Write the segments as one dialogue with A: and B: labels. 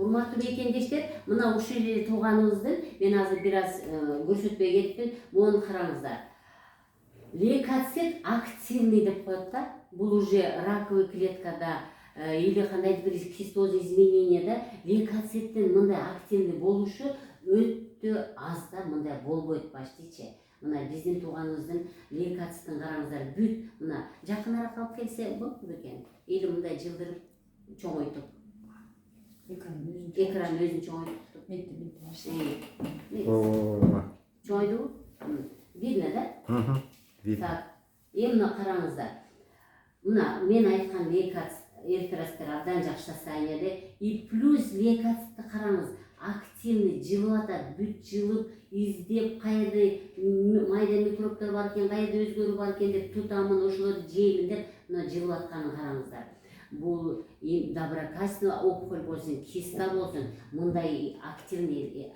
A: урматтуу мекендештер, мына ушул эле тууганыбыздын мен азыр бир аз көрсөтпөй кеттим. Муну караңыздар. Лейкоцит активный деп коет да. Бул уже раковый клеткада или кандайдыр бир кистоз измененияда лейкоциттин мындай активный болушу өтө аз да, мындай болбойт почтичи. Мына биздин тууганыбыздын лейкоцитин караңыздар, бүт мына жакыныраак алып келсе болду бекен. Или мындай жылдырып чоңойтуп. Экран өзүн чоңойтуп. Чоңойдубу? Видно да? Так, эмне караңыздар. Мына мен айткан лейкоцит эритроцит абдан жакшы состояниеде. И плюс лейкоцитти караңыз, активный жылып атат, бүт жылып, издеп, кайерде майда микробтор бар экен, кайерде өзгөрүү бар экен деп тутамын, ошолорду жеймин деп мына жылып атканын караңыздар. Бул доброкачественный опухоль болсун, киста болсун, мындай активный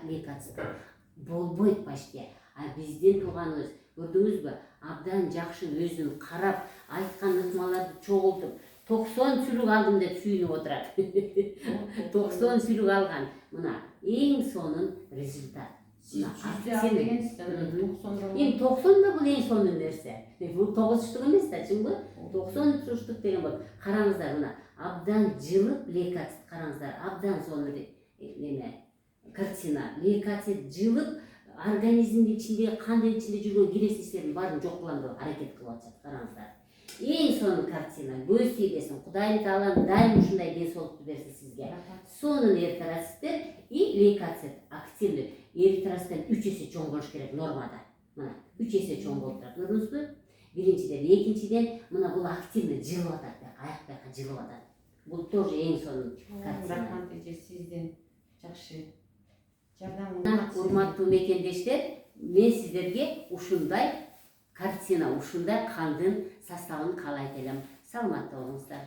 A: лейкоцит болбойт почти. А биздин тууганыбыз көрдүңүзбү? Абдан жакшы өзүн карап, айткан ыкмаларды чогултуп, 90 сүлүк алдым деп сүйүнүп отурат. 90 сүлүк алган. Мына эң сонун результат. Эми 90 да бул эң сонун нерсе. Бул 9-чтук эмес да, чынбы? 90-чтук деген бол. Караңыздар, мына абдан жылып лейкоцит караңыздар, абдан сонун неме картина. Лейкоцит жылып организмдин ичинде, кандын ичинде жүргөн киресиздердин баарын жок кыламын деп аракет кылып атат. Караңыздар. Эң сонун картина. Көз тийбесин. Кудайым Таалам дайым ушундай ден соолукту берсин сизге. Сонун эритроциттер и лейкоцит активный. Эритроциттен 3 эсе чоң болуш керек нормада. Мына 3 эсе чоң болуп турат. Көрдүңүзбү? Биринчиден, экинчиден, мына бул активный жылып атат, аяк-бияка жылып атат. Бул тоже эң сонун картина.
B: Сиздин жакшы
A: Урматтуу мекендештер, мен сиздерге ушундай картина, ушундай кандын составын каалайт элем. Саламатта болуңуздар.